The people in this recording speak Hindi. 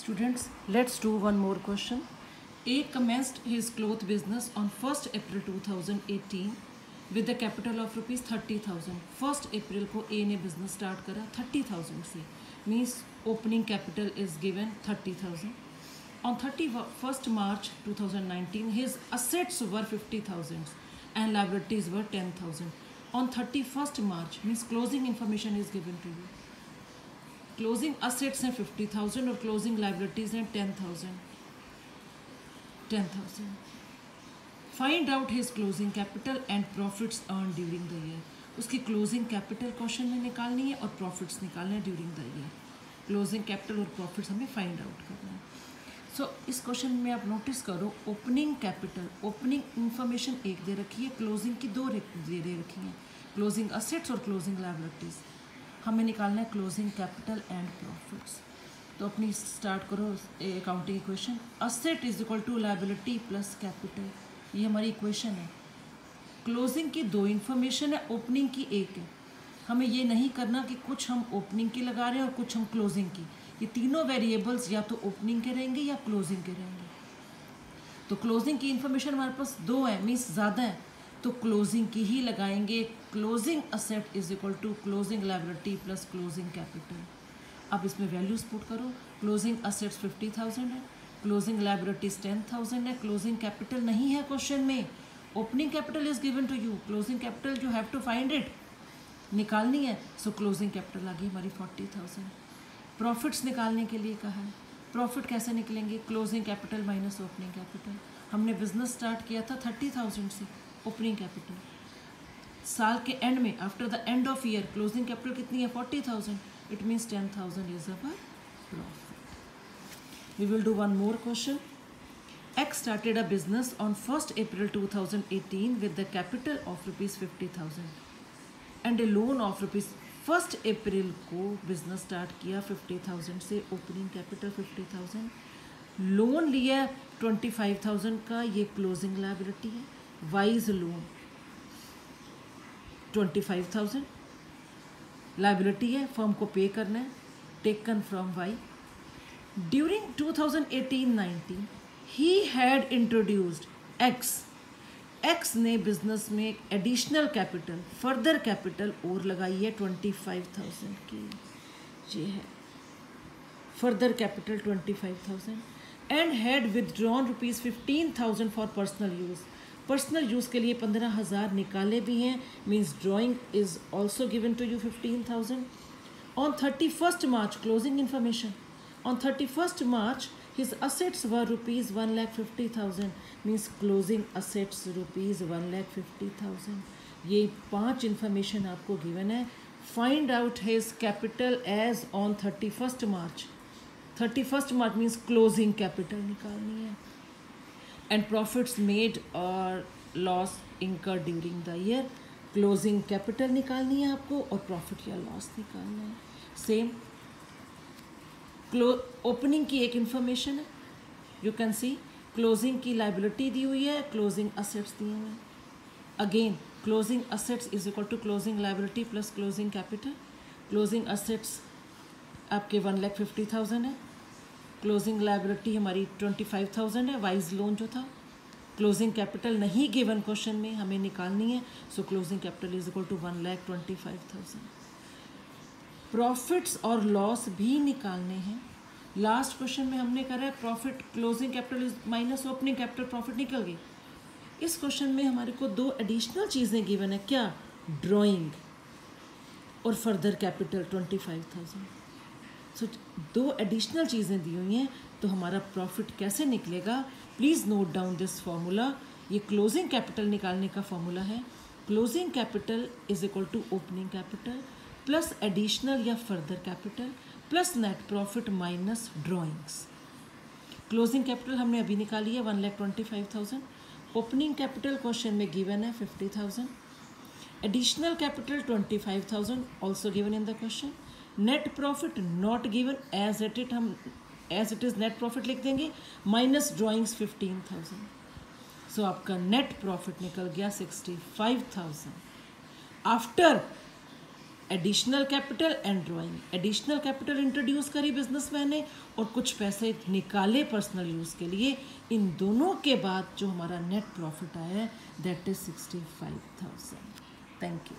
Students, let's do one more question. A commenced his cloth business on 1st April 2018 with the capital of rupees 30,000. 1st April को A ने business start करा 30,000 से, means opening capital is given 30,000. On 31st March 2019, his assets were 50,000 and liabilities were 10,000. On 31st March, means closing information is given to you. Closing assets हैं 50,000 और क्लोजिंग लाइबिलिटीज हैं 10,000. Find out his closing capital and profits earn during the year. उसकी क्लोजिंग कैपिटल क्वेश्चन में निकालनी है और प्रॉफिट्स निकालने हैं during the year. Closing capital और प्रॉफिट्स हमें फाइंड आउट करना है. सो इस क्वेश्चन में आप नोटिस करो, ओपनिंग कैपिटल, ओपनिंग इंफॉर्मेशन एक दे रखी है, क्लोजिंग की दो दे रखी हैं, क्लोजिंग असेट्स और क्लोजिंग लाइबिलिटीज. हमें निकालना है क्लोजिंग कैपिटल एंड प्रॉफिट्स. तो अपनी स्टार्ट करो accounting equation. Asset is equal to liability plus capital, ये हमारी इक्वेशन है. क्लोजिंग की दो इन्फॉर्मेशन है, ओपनिंग की एक है. हमें ये नहीं करना कि कुछ हम ओपनिंग की लगा रहे हैं और कुछ हम क्लोजिंग की. ये तीनों वेरिएबल्स या तो ओपनिंग के रहेंगे या क्लोजिंग के रहेंगे. तो क्लोजिंग की इन्फॉर्मेशन हमारे पास दो है, मीन्स ज़्यादा है, तो क्लोजिंग की ही लगाएंगे. Closing asset is equal to closing liability plus closing capital. अब इसमें वैल्यूज पुट करो. क्लोजिंग असेट्स 50,000 है, क्लोजिंग लाइबिलिटीज 10,000 है, क्लोजिंग कैपिटल नहीं है क्वेश्चन में. Opening capital is given to you, closing capital you have to find it, निकालनी है. सो क्लोजिंग कैपिटल आ गई हमारी 40,000. प्रॉफिट्स निकालने के लिए कहा है. प्रॉफिट कैसे निकलेंगे? Closing capital minus opening capital. हमने बिजनेस स्टार्ट किया था 30,000 से. ओपनिंग कैपिटल साल के एंड में, after the end of year, closing capital कितनी है? 40,000. It means 10,000 is our profit. We will do one more question. X started a business on 1st April 2018 with the capital of rupees 50,000 and a loan of rupees. 1st April को बिजनेस स्टार्ट किया 50,000 से, ओपनिंग कैपिटल 50,000, लोन लिया 25,000 का, ये क्लोजिंग लायबिलिटी है. वाइज लोन 25,000 लायबिलिटी है, फर्म को पे करना है, taken from Y. During 2018-19 he had introduced X ने बिजनेस में एक एडिशनल कैपिटल, फर्दर कैपिटल और लगाई है 25,000 की. ये है further capital 25,000 and had withdrawn rupees 15,000 for personal use. Personal use के लिए 15,000 निकाले भी हैं, means drawing is also given to you 15,000. On 31st March, closing information. On 31st March his assets were rupees 1,50,000, means closing assets rupees 1,50,000. ये 5 इंफॉर्मेशन आपको गिवन है. Find out his capital as on 31st March. 31st March means closing capital निकालनी है. एंड प्रॉफिट्स मेड और loss incurred during the year. Closing capital निकालनी है आपको और प्रॉफिट या लॉस निकालना है. सेम ओपनिंग की एक इंफॉर्मेशन है, यू कैन सी. क्लोजिंग की लाइबिलिटी दी हुई है, क्लोजिंग असेट्स दिए हुए हैं. Again closing assets is equal to closing liability plus closing capital. Closing assets आपके 1,50,000 है, क्लोजिंग लाइबिलिटी हमारी 25,000 है, वाइज लोन जो था. क्लोजिंग कैपिटल नहीं गिवन क्वेश्चन में, हमें निकालनी है. So closing capital is equal to 1,25,000. Profits और लॉस भी निकालने हैं. लास्ट क्वेश्चन में हमने करा है profit, closing capital is minus opening capital, profit निकल गई. इस क्वेश्चन में हमारे को दो एडिशनल चीज़ें गिवन है. क्या? ड्राइंग और फर्दर कैपिटल 25,000. सो दो एडिशनल चीज़ें दी हुई हैं. तो हमारा प्रॉफिट कैसे निकलेगा? Please note down this formula. ये क्लोजिंग कैपिटल निकालने का फॉर्मूला है. Closing capital is equal to opening capital plus additional या further capital plus net profit minus drawings. Closing capital हमने अभी निकाली है 1,25,000. ओपनिंग कैपिटल क्वेश्चन में गिवन है 50,000. Additional capital 25,000 also given in the question. Net profit not given, as it is net profit लिख देंगे, माइनस ड्राइंग्स 15,000. सो आपका नेट प्रॉफिट निकल गया 65,000 after additional capital and drawing. Additional capital introduce करी बिजनेसमैन ने और कुछ पैसे निकाले पर्सनल यूज़ के लिए। इन दोनों के बाद जो हमारा नेट प्रॉफिट आया है दैट इज़ 65,000। Thank you.